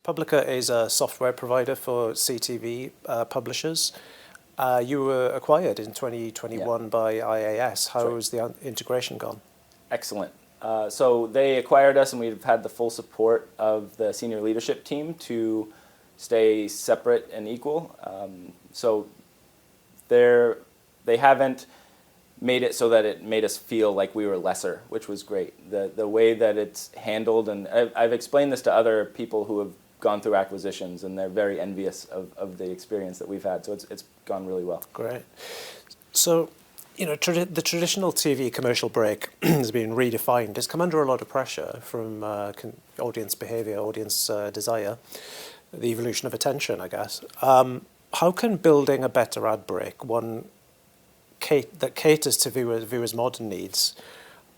Publica is a software provider for CTV publishers. You were acquired in 2021 by IAS. How has the integration gone? Excellent. So they acquired us, and we've had the full support of the senior leadership team to stay separate and equal. So they haven't made it so that it made us feel like we were lesser, which was great. The way that it's handled, and I've explained this to other people who have gone through acquisitions, and they're very envious of the experience that we've had. So it's gone really well. Great. So, the traditional TV commercial break has been redefined. It's come under a lot of pressure from audience behavior, audience desire, the evolution of attention, I guess. How can building a better ad break, one that caters to viewers' modern needs,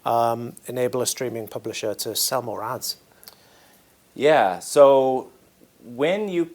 enable a streaming publisher to sell more ads? Yeah, so when you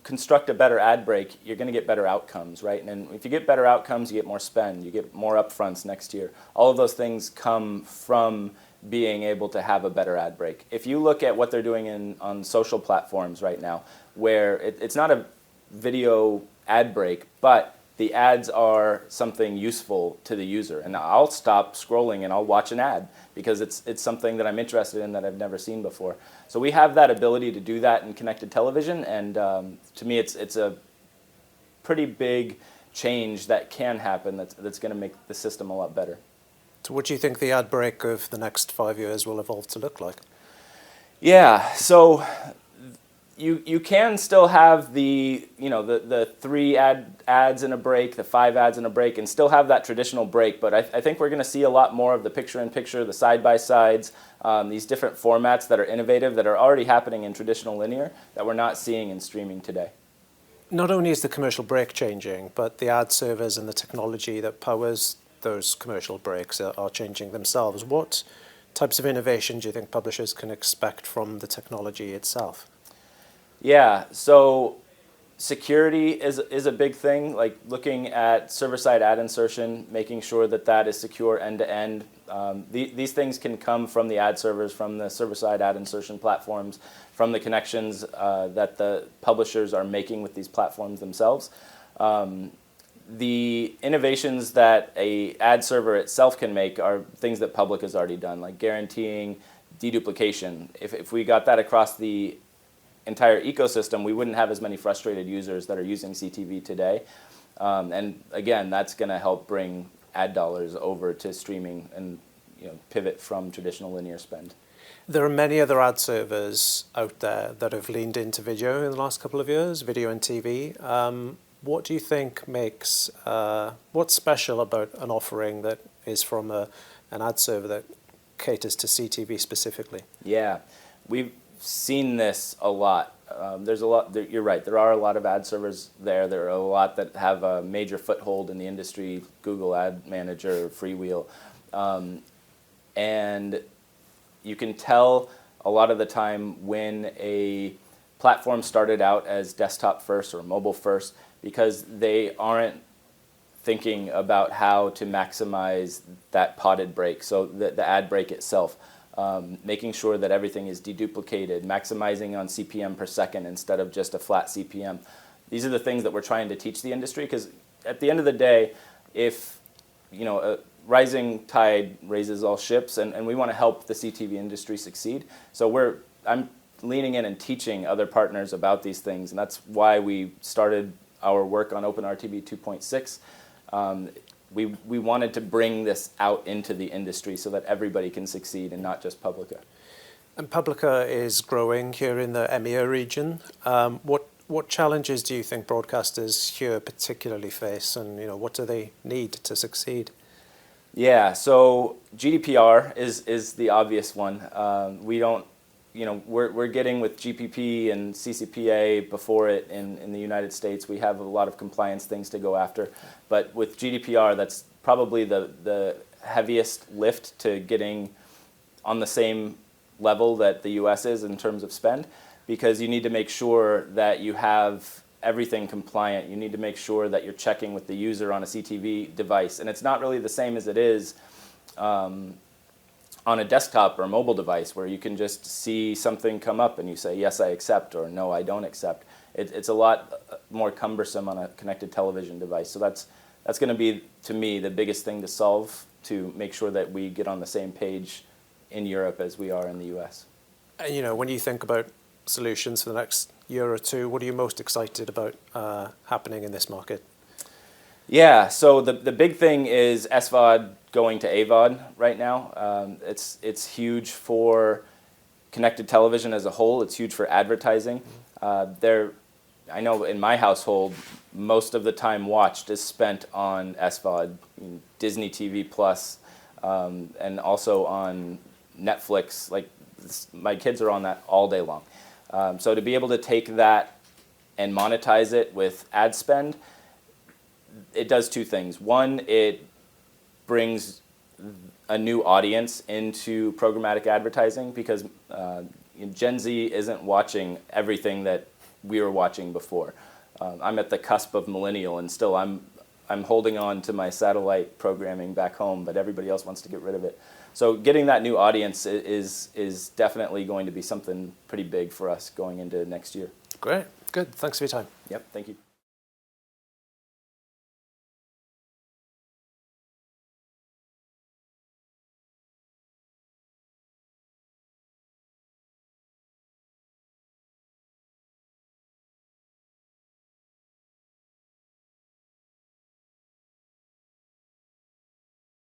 construct a better ad break, you're going to get better outcomes, right? And if you get better outcomes, you get more spend, you get more upfronts next year. All of those things come from being able to have a better ad break. If you look at what they're doing on social platforms right now, where it's not a video ad break, but the ads are something useful to the user. And I'll stop scrolling and I'll watch an ad because it's something that I'm interested in that I've never seen before. So we have that ability to do that in connected television, and to me it's a pretty big change that can happen that's going to make the system a lot better. So what do you think the ad break of the next 5 years will evolve to look like? Yeah, so you can still have the 3 ads in a break, the 5 ads in a break, and still have that traditional break. But I think we're going to see a lot more of the picture-in-picture, the side-by-sides, these different formats that are innovative, that are already happening in traditional linear, that we're not seeing in streaming today. Not only is the commercial break changing, but the ad servers and the technology that powers those commercial breaks are changing themselves. What types of innovation do you think publishers can expect from the technology itself? Yeah, so security is a big thing, like looking at server-side ad insertion, making sure that that is secure end-to-end. These things can come from the ad servers, from the server-side ad insertion platforms, from the connections that the publishers are making with these platforms themselves. The innovations that a ad server itself can make are things that Public has already done, like guaranteeing deduplication. If we got that across the entire ecosystem, we wouldn't have as many frustrated users that are using CTV today. And again, that's going to help bring ad dollars over to streaming and pivot from traditional linear spend. There are many other ad servers out there that have leaned into video in the last couple of years, video and TV. What do you think makes, what's special about an offering that is from an ad server that caters to CTV specifically? Yeah, we've seen this a lot. There's a lot. You're right. There are a lot of ad servers there. There are a lot that have a major foothold in the industry. Google Ad Manager, Freewheel, and you can tell a lot of the time when a platform started out as desktop first or mobile first because they aren't thinking about how to maximize that potted break. So the ad break itself. Making sure that everything is deduplicated, maximizing on CPM per second instead of just a flat CPM. These are the things that we're trying to teach the industry, because at the end of the day, if a rising tide raises all ships, and we want to help the CTV industry succeed. So I'm leaning in and teaching other partners about these things, and that's why we started our work on OpenRTB 2.6. We wanted to bring this out into the industry so that everybody can succeed and not just Publica. And Publica is growing here in the EMEA region. What challenges do you think broadcasters here particularly face, and what do they need to succeed? Yeah, so GDPR is the obvious one. We don't, we're getting with GPP and CCPA before it in the United States. We have a lot of compliance things to go after. But with GDPR, that's probably the heaviest lift to getting on the same level that the US is in terms of spend, because you need to make sure that you have everything compliant. You need to make sure that you're checking with the user on a CTV device. And it's not really the same as it is on a desktop or mobile device where you can just see something come up and you say, yes, I accept, or no, I don't accept. It's a lot more cumbersome on a connected television device. So that's going to be, to me, the biggest thing to solve, to make sure that we get on the same page in Europe as we are in the US. And when you think about solutions for the next year or two, what are you most excited about happening in this market? Yeah, so the big thing is SVOD going to AVOD right now. It's huge for connected television as a whole. It's huge for advertising. I know in my household, most of the time watched is spent on SVOD, Disney TV Plus, and also on Netflix. Like my kids are on that all day long. So to be able to take that and monetize it with ad spend, it does two things. One, it brings a new audience into programmatic advertising, because Gen Z isn't watching everything that we were watching before. I'm at the cusp of millennial, and still I'm holding on to my satellite programming back home, but everybody else wants to get rid of it. So getting that new audience is definitely going to be something pretty big for us going into next year. Great. Good. Thanks for your time. Yep. Thank you.